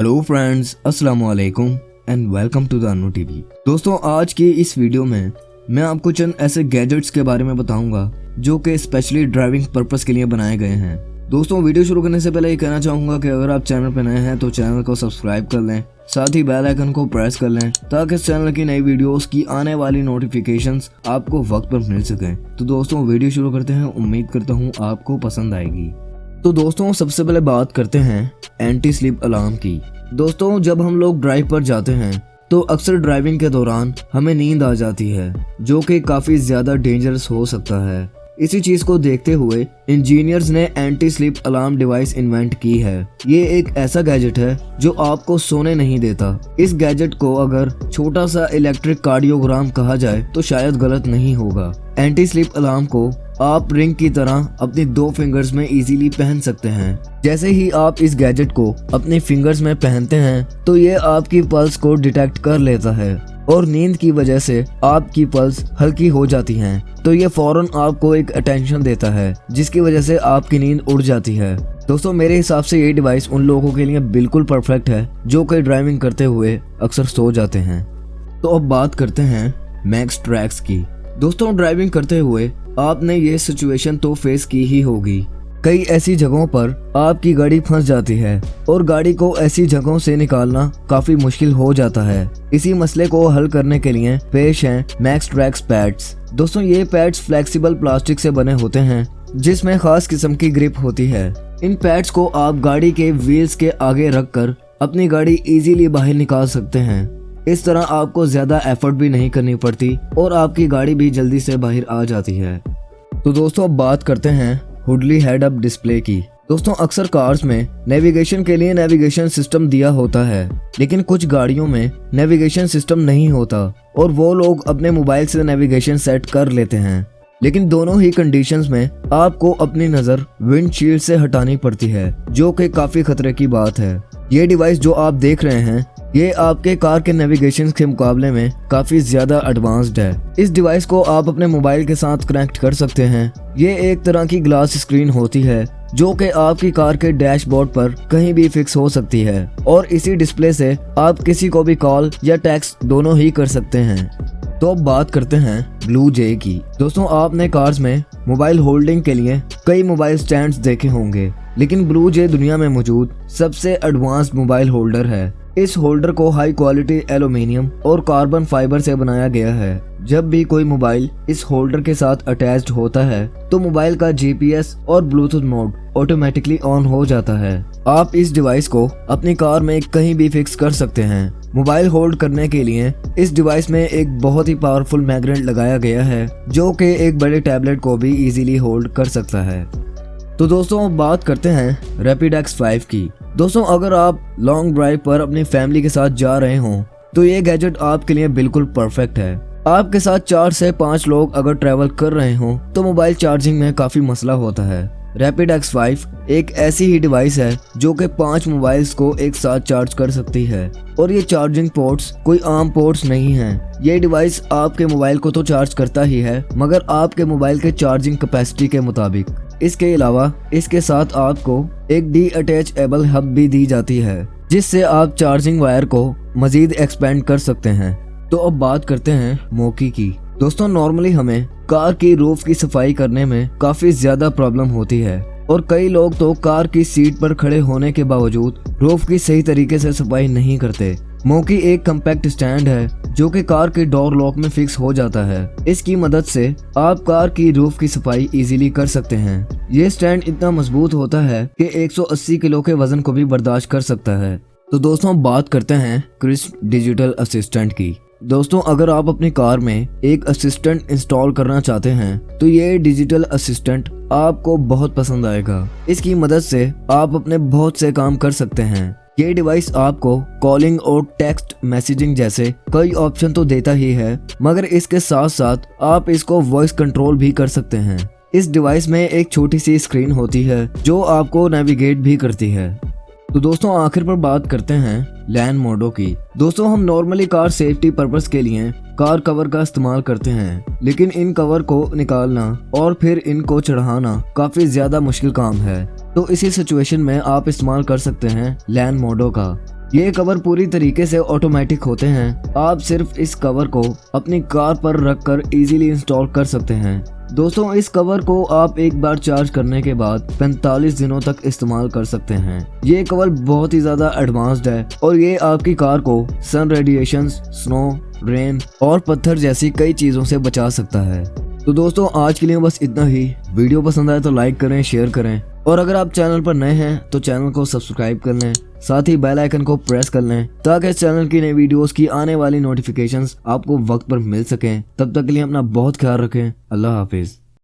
Hello friends, अस्सलाम वालेकुम and welcome to the Anu TV. दोस्तों, आज की इस वीडियो में मैं आपको चंद ऐसे गैजेट्स के बारे में बताऊंगा जो कि स्पेशली ड्राइविंग पर्पस के लिए बनाए गए हैं। दोस्तों, वीडियो शुरू करने से पहले ये कहना चाहूंगा कि अगर आप चैनल पर नए हैं तो चैनल को सब्सक्राइब कर लें, साथ ही बेल आइकन को प्रेस कर लें ताकि इस चैनल की नई वीडियोस की आने वाली नोटिफिकेशंस आपको वक्त पर मिल सकें। तो दोस्तों, वीडियो शुरू करते हैं। उम्मीद करता हूँ आपको पसंद आएगी। तो दोस्तों, सबसे पहले बात करते हैं एंटी स्लिप अलार्म की। दोस्तों, जब हम लोग ड्राइव पर जाते हैं तो अक्सर ड्राइविंग के दौरान हमें नींद आ जाती है, जो कि काफी ज्यादा डेंजरस हो सकता है। इसी चीज को देखते हुए इंजीनियर्स ने anti slip alarm device invent की है। ये एक ऐसा गैजेट है जो आपको सोने नहीं देता। इस गैजेट को अगर छोटा सा इलेक्ट्रिक कार्डियोग्राम कहा जाए तो शायद गलत नहीं होगा। एंटी स्लिप अलार्म को आप रिंग की तरह अपनी 2 फिंगर्स में इजीली पहन सकते हैं। जैसे ही आप इस गैजेट को अपने फिंगर्स में पहनते हैं तो ये आपकी पल्स को डिटेक्ट कर लेता है और नींद की वजह से आपकी पल्स हल्की हो जाती हैं, तो ये फौरन आपको एक अटेंशन देता है जिसकी वजह से आपकी नींद उड़ जाती है। दोस्तों, मेरे हिसाब से ये डिवाइस उन लोगों के लिए बिल्कुल परफेक्ट है जो कि ड्राइविंग करते हुए अक्सर सो जाते हैं। तो अब बात करते हैं मैक्स ट्रैक्स की। दोस्तों, ड्राइविंग करते हुए आपने ये सिचुएशन तो फेस की ही होगी। कई ऐसी जगहों पर आपकी गाड़ी फंस जाती है और गाड़ी को ऐसी जगहों से निकालना काफी मुश्किल हो जाता है। इसी मसले को हल करने के लिए पेश हैं मैक्स ट्रैक्स पैड्स। दोस्तों, ये पैड्स फ्लेक्सिबल प्लास्टिक से बने होते हैं जिसमें खास किस्म की ग्रिप होती है। इन पैड्स को आप गाड़ी के व्हील्स के आगे रखकर अपनी गाड़ी इजीली बाहर निकाल सकते हैं। इस तरह आपको ज्यादा एफर्ट भी नहीं करनी पड़ती और आपकी गाड़ी भी जल्दी से बाहर आ जाती है। तो दोस्तों, अब बात करते हैं हुडली हेड अप डिस्प्ले की। दोस्तों, अक्सर कार्स में नेविगेशन के लिए नेविगेशन सिस्टम दिया होता है, लेकिन कुछ गाड़ियों में नेविगेशन सिस्टम नहीं होता और वो लोग अपने मोबाइल से नेविगेशन सेट कर लेते हैं। लेकिन दोनों ही कंडीशंस में आपको अपनी नजर विंडशील्ड से हटानी पड़ती है, जो कि काफी खतरे की बात है। ये डिवाइस जो आप देख रहे हैं ये आपके कार के नेविगेशन के मुकाबले में काफी ज्यादा एडवांस्ड है। इस डिवाइस को आप अपने मोबाइल के साथ कनेक्ट कर सकते हैं। ये एक तरह की ग्लास स्क्रीन होती है जो कि आपकी कार के डैशबोर्ड पर कहीं भी फिक्स हो सकती है और इसी डिस्प्ले से आप किसी को भी कॉल या टेक्स्ट दोनों ही कर सकते हैं। तो अब बात करते हैं ब्लू जे की। दोस्तों, आपने कार्स में मोबाइल होल्डिंग के लिए कई मोबाइल स्टैंड्स देखे होंगे, लेकिन ब्लू जे दुनिया में मौजूद सबसे एडवांस्ड मोबाइल होल्डर है। इस होल्डर को हाई क्वालिटी एल्यूमिनियम और कार्बन फाइबर से बनाया गया है। जब भी कोई मोबाइल इस होल्डर के साथ अटैच्ड होता है तो मोबाइल का जीपीएस और ब्लूटूथ मोड ऑटोमेटिकली ऑन हो जाता है। आप इस डिवाइस को अपनी कार में कहीं भी फिक्स कर सकते हैं। मोबाइल होल्ड करने के लिए इस डिवाइस में एक बहुत ही पावरफुल मैग्नेट लगाया गया है जो कि एक बड़े टैबलेट को भी इजीली होल्ड कर सकता है। तो दोस्तों, बात करते हैं रैपिडेक्स 5 की। दोस्तों, अगर आप लॉन्ग ड्राइव पर अपनी फैमिली के साथ जा रहे हों तो ये गैजेट आपके लिए बिल्कुल परफेक्ट है। आपके साथ 4 से 5 लोग अगर ट्रैवल कर रहे हों तो मोबाइल चार्जिंग में काफी मसला होता है। रैपिडेक्स 5 एक ऐसी ही डिवाइस है जो कि 5 मोबाइल्स को एक साथ चार्ज कर सकती है और ये चार्जिंग पोर्ट्स कोई आम पोर्ट्स नहीं हैं। ये डिवाइस आपके मोबाइल को तो चार्ज करता ही है, मगर आपके मोबाइल के चार्जिंग कैपेसिटी के मुताबिक। इसके अलावा इसके साथ आपको एक डी अटैचेबल हब भी दी जाती है जिससे आप चार्जिंग वायर को मजीद एक्सपेंड कर सकते हैं। तो अब बात करते हैं मोकी की। दोस्तों, नॉर्मली हमें कार की रूफ की सफाई करने में काफी ज्यादा प्रॉब्लम होती है और कई लोग तो कार की सीट पर खड़े होने के बावजूद रूफ की सही तरीके से सफाई नहीं करते। मोकी एक कम्पैक्ट स्टैंड है जो कि कार के डोर लॉक में फिक्स हो जाता है। इसकी मदद से आप कार की रूफ की सफाई इजीली कर सकते हैं। ये स्टैंड इतना मजबूत होता है कि 180 किलो के वजन को भी बर्दाश्त कर सकता है। तो दोस्तों, बात करते हैं क्रिस्प डिजिटल असिस्टेंट की। दोस्तों, अगर आप अपनी कार में एक असिस्टेंट इंस्टॉल करना चाहते हैं तो ये डिजिटल असिस्टेंट आपको बहुत पसंद आएगा। इसकी मदद से आप अपने बहुत से काम कर सकते हैं। ये डिवाइस आपको कॉलिंग और टेक्स्ट मैसेजिंग जैसे कई ऑप्शन तो देता ही है, मगर इसके साथ साथ आप इसको वॉइस कंट्रोल भी कर सकते हैं। इस डिवाइस में एक छोटी सी स्क्रीन होती है जो आपको नेविगेट भी करती है। तो दोस्तों, आखिर पर बात करते हैं लैन मोडो की। दोस्तों, हम नॉर्मली कार सेफ्टी पर्पस के लिए कार कवर का इस्तेमाल करते हैं, लेकिन इन कवर को निकालना और फिर इनको चढ़ाना काफी ज्यादा मुश्किल काम है। तो इसी सिचुएशन में आप इस्तेमाल कर सकते हैं लैन मोडो का। ये कवर पूरी तरीके से ऑटोमेटिक होते हैं। आप सिर्फ इस कवर को अपनी कार पर रखकर इजीली इंस्टॉल कर सकते हैं। दोस्तों, इस कवर को आप एक बार चार्ज करने के बाद 45 दिनों तक इस्तेमाल कर सकते हैं। ये कवर बहुत ही ज्यादा एडवांस्ड है और ये आपकी कार को सन रेडिएशन, स्नो, रेन और पत्थर जैसी कई चीजों से बचा सकता है। तो दोस्तों, आज के लिए बस इतना ही। वीडियो पसंद आए तो लाइक करें, शेयर करें और अगर आप चैनल पर नए हैं तो चैनल को सब्सक्राइब कर लें, साथ ही बेल आइकन को प्रेस कर लें ताकि इस चैनल की नई वीडियोस की आने वाली नोटिफिकेशंस आपको वक्त पर मिल सकें। तब तक के लिए अपना बहुत ख्याल रखें। अल्लाह हाफिज।